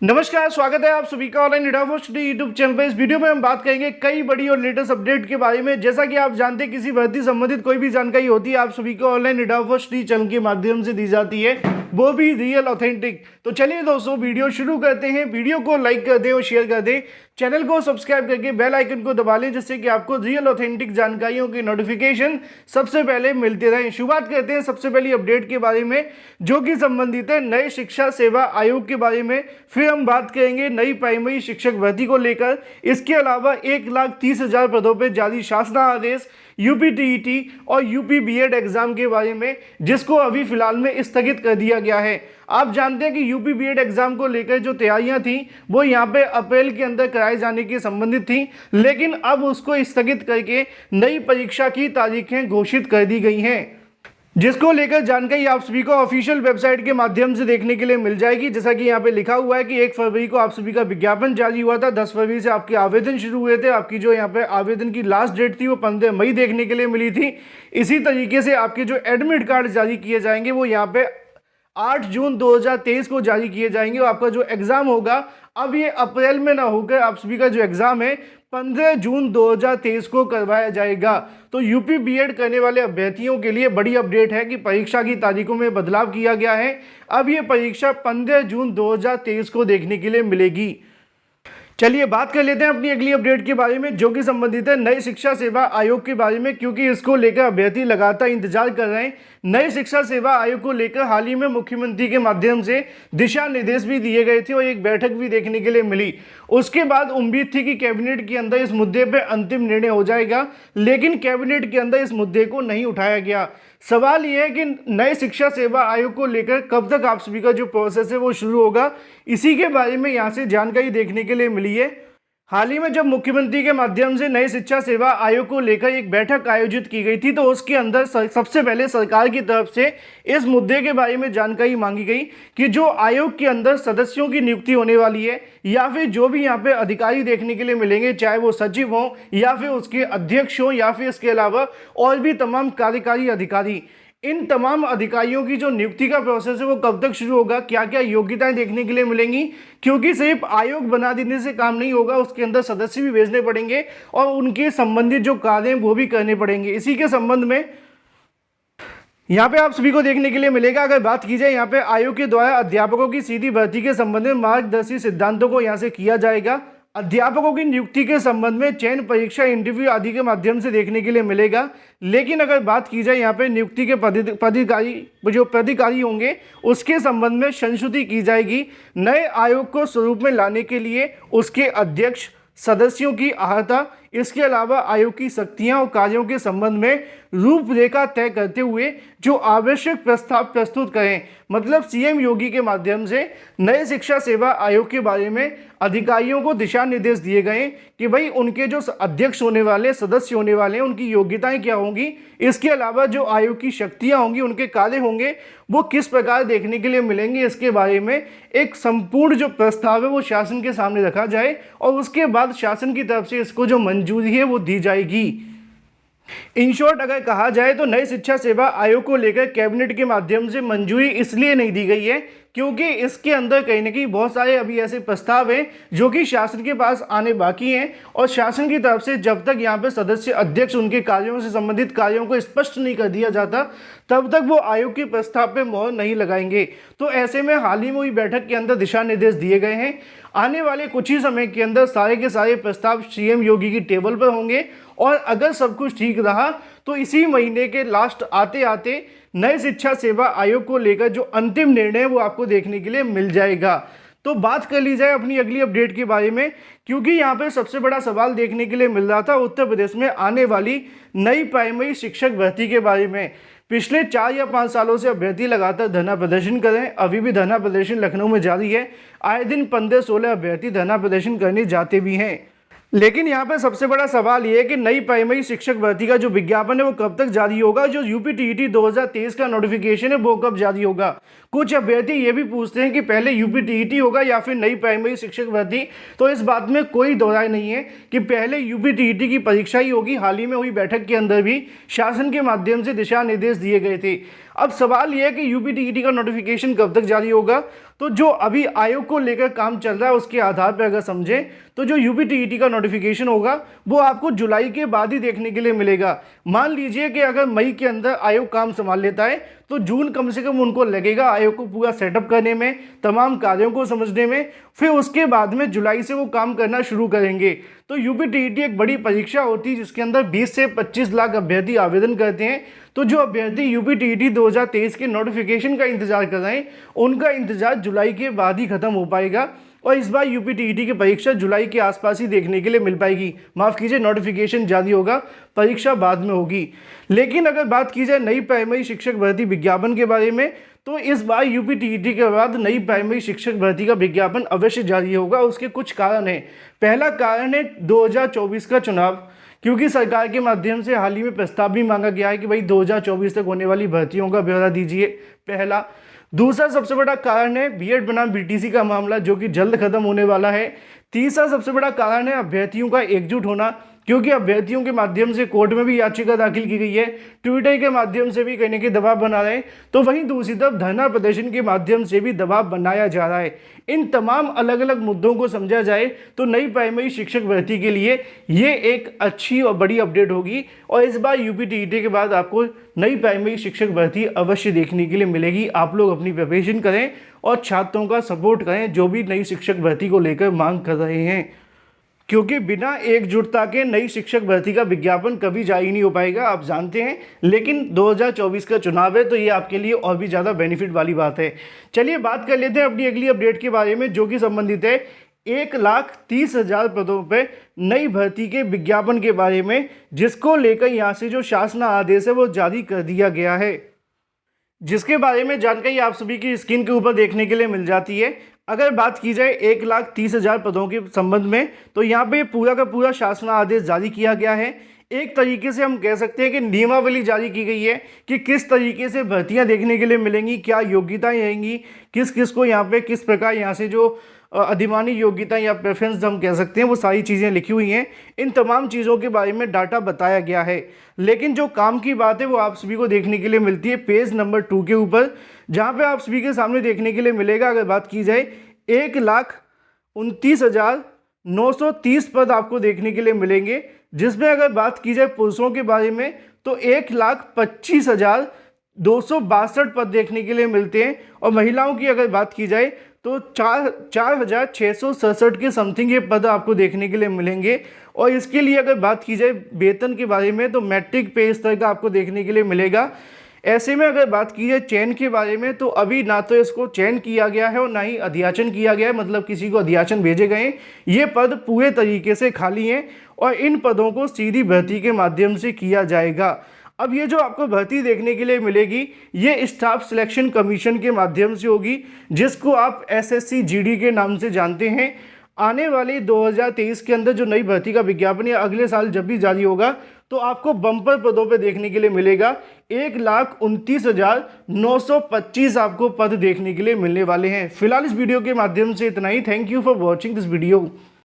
नमस्कार, स्वागत है आप सभी का ऑनलाइन एडा स्टडी यूट्यूब चैनल पर। इस वीडियो में हम बात करेंगे कई बड़ी और लेटेस्ट अपडेट के बारे में। जैसा कि आप जानते हैं, किसी भर्ती संबंधित कोई भी जानकारी होती है आप सभी को ऑनलाइन एडा स्टडी चैनल के माध्यम से दी जाती है, वो भी रियल ऑथेंटिक। तो चलिए दोस्तों, वीडियो शुरू करते हैं। वीडियो को लाइक कर दें और शेयर कर दें, चैनल को सब्सक्राइब करके बेल आइकन को दबा लें, जिससे कि आपको रियल ऑथेंटिक जानकारियों की नोटिफिकेशन सबसे पहले मिलते रहें। शुरुआत करते हैं सबसे पहली अपडेट के बारे में, जो कि संबंधित है नए शिक्षा सेवा आयोग के बारे में। फिर हम बात करेंगे नई प्राइमरी शिक्षक भर्ती को लेकर। इसके अलावा 1,30,000 पदों पर जारी शासनादेश, यूपी टीईटी और यूपी बीएड एग्जाम के बारे में, जिसको अभी फिलहाल में स्थगित कर दिया गया है। आप जानते हैं कि यूपी बीएड एग्जाम को लेकर जो तैयारियां थी वो यहाँ पे अप्रैल के अंदर कराए जाने की संबंधित थी, लेकिन अब उसको स्थगित करके नई परीक्षा की तारीखें घोषित कर दी गई हैं, जिसको लेकर जानकारी आप सभी को ऑफिशियल वेबसाइट के माध्यम से देखने के लिए मिल जाएगी। जैसा कि यहाँ पे लिखा हुआ है कि 1 फरवरी को आप सभी का विज्ञापन जारी हुआ था, 10 फरवरी से आपके आवेदन शुरू हुए थे। आपकी जो यहाँ पे आवेदन की लास्ट डेट थी वो 15 मई देखने के लिए मिली थी। इसी तरीके से आपके जो एडमिट कार्ड जारी किए जाएंगे वो यहाँ पे 8 जून 2023 को जारी किए जाएंगे। और आपका जो एग्जाम होगा, अब ये अप्रैल में ना होकर आप सभी का जो एग्जाम है 15 जून 2023 को करवाया जाएगा। तो यूपी बीएड करने वाले अभ्यर्थियों के लिए बड़ी अपडेट है कि परीक्षा की तारीखों में बदलाव किया गया है। अब ये परीक्षा 15 जून 2023 को देखने के लिए मिलेगी। चलिए बात कर लेते हैं अपनी अगली अपडेट के बारे में, जो कि संबंधित है नई शिक्षा सेवा आयोग के बारे में, क्योंकि इसको लेकर अभ्यर्थी लगातार इंतजार कर रहे हैं। नई शिक्षा सेवा आयोग को लेकर हाल ही में मुख्यमंत्री के माध्यम से दिशा निर्देश भी दिए गए थे और एक बैठक भी देखने के लिए मिली। उसके बाद उम्मीद थी कि कैबिनेट के अंदर इस मुद्दे पर अंतिम निर्णय हो जाएगा, लेकिन कैबिनेट के अंदर इस मुद्दे को नहीं उठाया गया। सवाल यह है कि नए शिक्षा सेवा आयोग को लेकर कब तक आप सभी का जो प्रोसेस है वो शुरू होगा, इसी के बारे में यहाँ से जानकारी देखने के लिए मिली है। हाल ही में जब मुख्यमंत्री के माध्यम से नई शिक्षा सेवा आयोग को लेकर एक बैठक आयोजित की गई थी, तो उसके अंदर सबसे पहले सरकार की तरफ से इस मुद्दे के बारे में जानकारी मांगी गई कि जो आयोग के अंदर सदस्यों की नियुक्ति होने वाली है, या फिर जो भी यहाँ पे अधिकारी देखने के लिए मिलेंगे, चाहे वो सचिव हों या फिर उसके अध्यक्ष हों या फिर इसके अलावा और भी तमाम कार्यकारी अधिकारी, इन तमाम अधिकारियों की जो नियुक्ति का प्रोसेस है वो कब तक शुरू होगा, क्या क्या योग्यताएं देखने के लिए मिलेंगी। क्योंकि सिर्फ आयोग बना देने से काम नहीं होगा, उसके अंदर सदस्य भी भेजने पड़ेंगे और उनके संबंधित जो कार्य हैं वो भी करने पड़ेंगे। इसी के संबंध में यहाँ पे आप सभी को देखने के लिए मिलेगा। अगर बात की जाए यहाँ पे आयोग के द्वारा अध्यापकों की सीधी भर्ती के संबंध में मार्गदर्शी सिद्धांतों को यहाँ से किया जाएगा। अध्यापकों की नियुक्ति के संबंध में चयन परीक्षा, इंटरव्यू आदि के माध्यम से देखने के लिए मिलेगा। लेकिन अगर बात की जाए यहाँ पे नियुक्ति के पदाधिकारी होंगे, उसके संबंध में संशोधित की जाएगी। नए आयोग को स्वरूप में लाने के लिए उसके अध्यक्ष, सदस्यों की अहर्ता, इसके अलावा आयोग की शक्तियां और कार्यों के संबंध में रूपरेखा तय करते हुए जो आवश्यक प्रस्ताव प्रस्तुत करें। मतलब सीएम योगी के माध्यम से नए शिक्षा सेवा आयोग के बारे में अधिकारियों को दिशा निर्देश दिए गए कि भाई उनके जो अध्यक्ष होने वाले, सदस्य होने वाले हैं, उनकी योग्यताएं क्या होंगी, इसके अलावा जो आयोग की शक्तियां होंगी, उनके कार्य होंगे, वो किस प्रकार देखने के लिए मिलेंगे। इसके बारे में एक संपूर्ण जो प्रस्ताव है वो शासन के सामने रखा जाए और उसके बाद शासन की तरफ से इसको जो मंजूरी है वो दी जाएगी। इन शॉर्ट अगर कहा जाए तो नई शिक्षा सेवा आयोग को लेकर कैबिनेट के माध्यम से मंजूरी इसलिए नहीं दी गई है क्योंकि इसके अंदर कहीं ना कहीं बहुत सारे अभी ऐसे प्रस्ताव हैं जो कि शासन के पास आने बाकी हैं, और शासन की तरफ से जब तक यहाँ पे सदस्य अध्यक्ष उनके कार्यों से संबंधित कार्यों को स्पष्ट नहीं कर दिया जाता, तब तक वो आयोग के प्रस्ताव पे मोहर नहीं लगाएंगे। तो ऐसे में हाल ही में हुई बैठक के अंदर दिशा निर्देश दिए गए हैं। आने वाले कुछ ही समय के अंदर सारे के सारे प्रस्ताव सीएम योगी की टेबल पर होंगे, और अगर सब कुछ ठीक रहा तो इसी महीने के लास्ट आते आते नए शिक्षा सेवा आयोग को लेकर जो अंतिम निर्णय है वो आपको देखने के लिए मिल जाएगा। तो बात कर ली जाए अपनी अगली अपडेट के बारे में, क्योंकि यहाँ पे सबसे बड़ा सवाल देखने के लिए मिल रहा था उत्तर प्रदेश में आने वाली नई प्राइमरी शिक्षक भर्ती के बारे में। पिछले 4 या 5 सालों से अभ्यर्थी लगातार धरना प्रदर्शन कर रहे हैं। अभी भी धरना प्रदर्शन लखनऊ में जारी है। आए दिन 15-16 अभ्यर्थी धरना प्रदर्शन करने जाते भी हैं। लेकिन यहाँ पे सबसे बड़ा सवाल ये है कि नई प्राइमरी शिक्षक भर्ती का जो विज्ञापन है वो कब तक जारी होगा, जो यूपी टीईटी 2023 का नोटिफिकेशन है वो कब जारी होगा। कुछ अभ्यर्थी ये भी पूछते हैं कि पहले यूपी टीईटी होगा या फिर नई प्राइमरी शिक्षक भर्ती। तो इस बात में कोई दो राय नहीं है कि पहले यूपी टीईटी की परीक्षा ही होगी। हाल ही में हुई बैठक के अंदर भी शासन के माध्यम से दिशा निर्देश दिए गए थे। अब सवाल यह है कि यूपी टीईटी का नोटिफिकेशन कब तक जारी होगा। तो जो अभी आयोग को लेकर काम चल रहा है उसके आधार पर अगर समझें तो जो यूपीटीईटी का नोटिफिकेशन होगा वो आपको जुलाई के बाद ही देखने के लिए मिलेगा। मान लीजिए कि अगर मई के अंदर आयोग काम संभाल लेता है तो जून कम से कम उनको लगेगा आयोग को पूरा सेटअप करने में, तमाम कार्यों को समझने में, फिर उसके बाद में जुलाई से वो काम करना शुरू करेंगे। तो यूपीटीईटी एक बड़ी परीक्षा होती है जिसके अंदर 20 से 25 लाख अभ्यर्थी आवेदन करते हैं। तो जो अभ्यर्थी यूपीटीईटी 2023 के नोटिफिकेशन का इंतजार कर रहे हैं उनका इंतजार जुलाई के बाद ही खत्म हो पाएगा और इस बार यूपीटीईटी की परीक्षा जुलाई के आसपास ही देखने के लिए मिल पाएगी। माफ़ कीजिए, नोटिफिकेशन जारी होगा, परीक्षा बाद में होगी। लेकिन अगर बात की जाए नई प्राइमरी शिक्षक भर्ती विज्ञापन के बारे में तो इस बार यूपीटीईटी के बाद नई प्राइमरी शिक्षक भर्ती का विज्ञापन अवश्य जारी होगा। उसके कुछ कारण हैं। पहला कारण है 2024 का चुनाव, क्योंकि सरकार के माध्यम से हाल ही में प्रस्ताव भी मांगा गया है कि भाई 2024 तक होने वाली भर्तियों का ब्यौरा दीजिए, पहला। दूसरा सबसे बड़ा कारण है बीएड बनाम बीटीसी का मामला जो कि जल्द खत्म होने वाला है। तीसरा सबसे बड़ा कारण है अभ्यर्थियों का एकजुट होना, क्योंकि अभ्यर्थियों के माध्यम से कोर्ट में भी याचिका दाखिल की गई है, ट्विटर के माध्यम से भी कहीं ना कहीं दबाव बना रहे हैं, तो वहीं दूसरी तरफ धरना प्रदर्शन के माध्यम से भी दबाव बनाया जा रहा है। इन तमाम अलग अलग मुद्दों को समझा जाए तो नई प्राइमरी शिक्षक भर्ती के लिए ये एक अच्छी और बड़ी अपडेट होगी और इस बार यूपीटीईटी के बाद आपको नई प्राइमरी शिक्षक भर्ती अवश्य देखने के लिए मिलेगी। आप लोग अपनी प्रिपरेशन करें और छात्रों का सपोर्ट करें जो भी नई शिक्षक भर्ती को लेकर मांग कर रहे हैं, क्योंकि बिना एकजुटता के नई शिक्षक भर्ती का विज्ञापन कभी जारी नहीं हो पाएगा, आप जानते हैं। लेकिन 2024 का चुनाव है तो ये आपके लिए और भी ज़्यादा बेनिफिट वाली बात है। चलिए बात कर लेते हैं अपनी अगली अपडेट के बारे में जो कि संबंधित है 1,30,000 पदों पर नई भर्ती के विज्ञापन के बारे में, जिसको लेकर यहाँ से जो शासन आदेश है वो जारी कर दिया गया है, जिसके बारे में जानकारी आप सभी की स्क्रीन के ऊपर देखने के लिए मिल जाती है। अगर बात की जाए 1,30,000 पदों के संबंध में तो यहाँ पे पूरा का पूरा शासन आदेश जारी किया गया है। एक तरीके से हम कह सकते हैं कि नियमावली जारी की गई है कि किस तरीके से भर्तियां देखने के लिए मिलेंगी, क्या योग्यताएं रहेंगी, किस किस को यहाँ पे किस प्रकार यहाँ से जो अधिमानी योग्यता या प्रेफरेंस हम कह सकते हैं वो सारी चीज़ें लिखी हुई हैं। इन तमाम चीज़ों के बारे में डाटा बताया गया है। लेकिन जो काम की बात है वो आप सभी को देखने के लिए मिलती है पेज नंबर 2 के ऊपर, जहाँ पे आप सभी के सामने देखने के लिए मिलेगा। अगर बात की जाए 1,29,930 पद आपको देखने के लिए मिलेंगे, जिसमें अगर बात की जाए पुरुषों के बारे में तो 1,25,262 पद देखने के लिए मिलते हैं और महिलाओं की अगर बात की जाए तो 4,667 के समथिंग ये पद आपको देखने के लिए मिलेंगे। और इसके लिए अगर बात की जाए वेतन के बारे में तो मैट्रिक पे स्तर का आपको देखने के लिए मिलेगा। ऐसे में अगर बात की जाए चयन के बारे में तो अभी ना तो इसको चयन किया गया है और ना ही अध्याचन किया गया है, मतलब किसी को अध्याचन भेजे गए हैं। ये पद पूरे तरीके से खाली हैं और इन पदों को सीधी भर्ती के माध्यम से किया जाएगा। अब ये जो आपको भर्ती देखने के लिए मिलेगी ये स्टाफ सिलेक्शन कमीशन के माध्यम से होगी, जिसको आप एसएससी जीडी के नाम से जानते हैं। आने वाले 2023 के अंदर जो नई भर्ती का विज्ञापन या अगले साल जब भी जारी होगा तो आपको बम्पर पदों पे देखने के लिए मिलेगा। 1,29,925 आपको पद देखने के लिए मिलने वाले हैं। फिलहाल इस वीडियो के माध्यम से इतना ही। Thank you for watching this video.